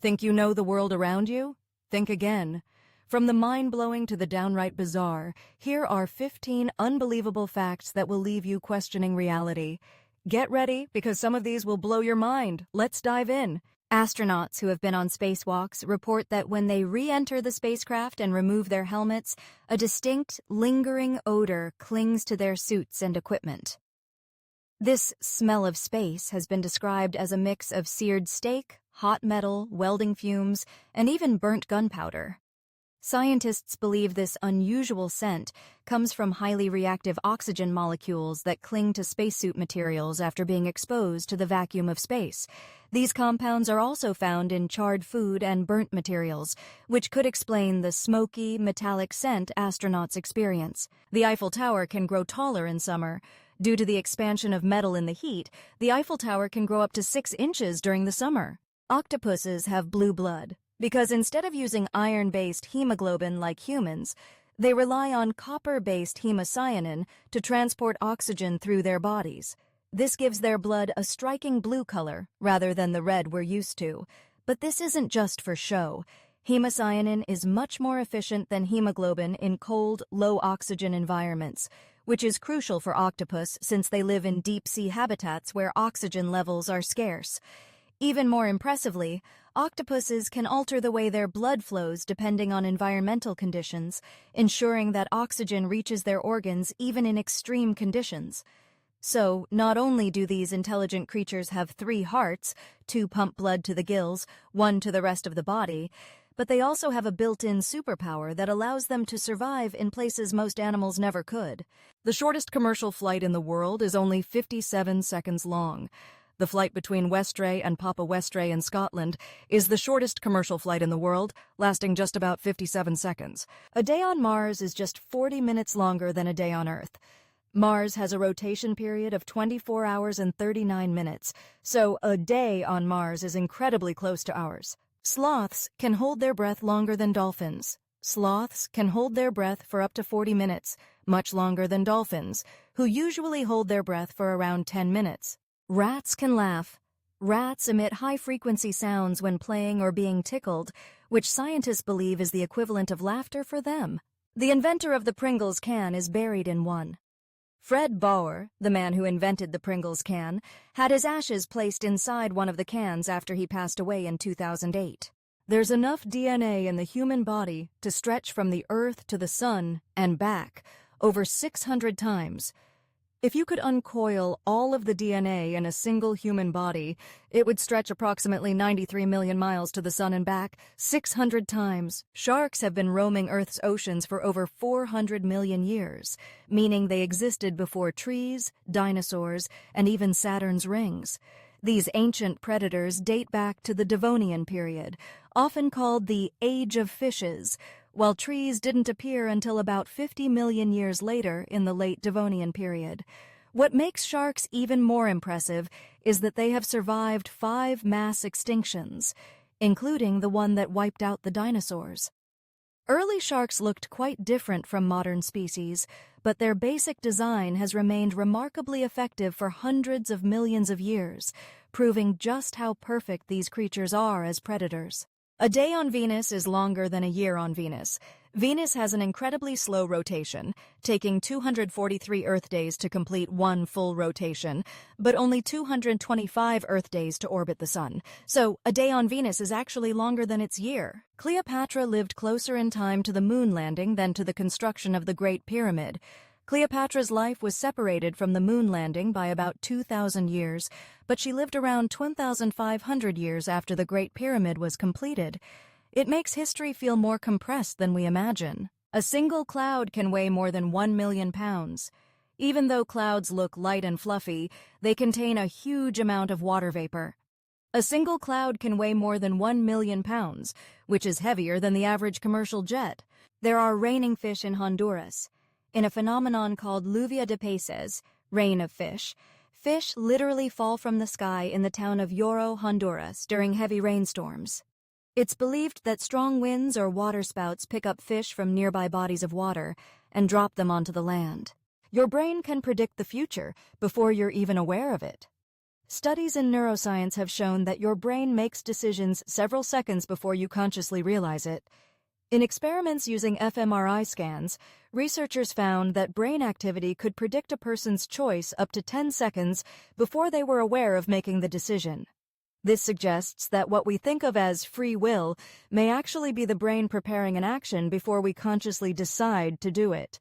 Think you know the world around you? Think again. From the mind-blowing to the downright bizarre, here are 15 unbelievable facts that will leave you questioning reality. Get ready, because some of these will blow your mind. Let's dive in. Astronauts who have been on spacewalks report that when they re-enter the spacecraft and remove their helmets, a distinct, lingering odor clings to their suits and equipment. This smell of space has been described as a mix of seared steak, hot metal, welding fumes, and even burnt gunpowder. Scientists believe this unusual scent comes from highly reactive oxygen molecules that cling to spacesuit materials after being exposed to the vacuum of space. These compounds are also found in charred food and burnt materials, which could explain the smoky, metallic scent astronauts experience. The Eiffel Tower can grow taller in summer. Due to the expansion of metal in the heat, the Eiffel Tower can grow up to 6 inches during the summer. Octopuses have blue blood because instead of using iron-based hemoglobin like humans, they rely on copper-based hemocyanin to transport oxygen through their bodies. This gives their blood a striking blue color rather than the red we're used to. But this isn't just for show. Hemocyanin is much more efficient than hemoglobin in cold, low-oxygen environments, which is crucial for octopus since they live in deep-sea habitats where oxygen levels are scarce. Even more impressively, octopuses can alter the way their blood flows depending on environmental conditions, ensuring that oxygen reaches their organs even in extreme conditions. So, not only do these intelligent creatures have 3 hearts, 2 pump blood to the gills, 1 to the rest of the body, but they also have a built-in superpower that allows them to survive in places most animals never could. The shortest commercial flight in the world is only 57 seconds long. The flight between Westray and Papa Westray in Scotland is the shortest commercial flight in the world, lasting just about 57 seconds. A day on Mars is just 40 minutes longer than a day on Earth. Mars has a rotation period of 24 hours and 39 minutes, so a day on Mars is incredibly close to ours. Sloths can hold their breath longer than dolphins. Sloths can hold their breath for up to 40 minutes, much longer than dolphins, who usually hold their breath for around 10 minutes. Rats can laugh. Rats emit high-frequency sounds when playing or being tickled, which scientists believe is the equivalent of laughter for them. The inventor of the Pringles can is buried in one. Fred Bauer, the man who invented the Pringles can, had his ashes placed inside one of the cans after he passed away in 2008. There's enough DNA in the human body to stretch from the Earth to the Sun and back over 600 times. If you could uncoil all of the DNA in a single human body, it would stretch approximately 93 million miles to the sun and back, 600 times. Sharks have been roaming Earth's oceans for over 400 million years, meaning they existed before trees, dinosaurs, and even Saturn's rings. These ancient predators date back to the Devonian period, often called the Age of Fishes, while trees didn't appear until about 50 million years later in the late Devonian period. What makes sharks even more impressive is that they have survived 5 mass extinctions, including the one that wiped out the dinosaurs. Early sharks looked quite different from modern species, but their basic design has remained remarkably effective for hundreds of millions of years, proving just how perfect these creatures are as predators. A day on Venus is longer than a year on Venus. Venus has an incredibly slow rotation, taking 243 Earth days to complete one full rotation, but only 225 Earth days to orbit the Sun. So, a day on Venus is actually longer than its year. Cleopatra lived closer in time to the moon landing than to the construction of the Great Pyramid. Cleopatra's life was separated from the moon landing by about 2,000 years, but she lived around 2,500 years after the Great Pyramid was completed. It makes history feel more compressed than we imagine. A single cloud can weigh more than 1 million pounds. Even though clouds look light and fluffy, they contain a huge amount of water vapor. A single cloud can weigh more than 1 million pounds, which is heavier than the average commercial jet. There are raining fish in Honduras. In a phenomenon called lluvia de peces, rain of fish, fish literally fall from the sky in the town of Lloro, Honduras during heavy rainstorms. It's believed that strong winds or waterspouts pick up fish from nearby bodies of water and drop them onto the land. Your brain can predict the future before you're even aware of it. Studies in neuroscience have shown that your brain makes decisions several seconds before you consciously realize it. In experiments using fMRI scans, researchers found that brain activity could predict a person's choice up to 10 seconds before they were aware of making the decision. This suggests that what we think of as free will may actually be the brain preparing an action before we consciously decide to do it.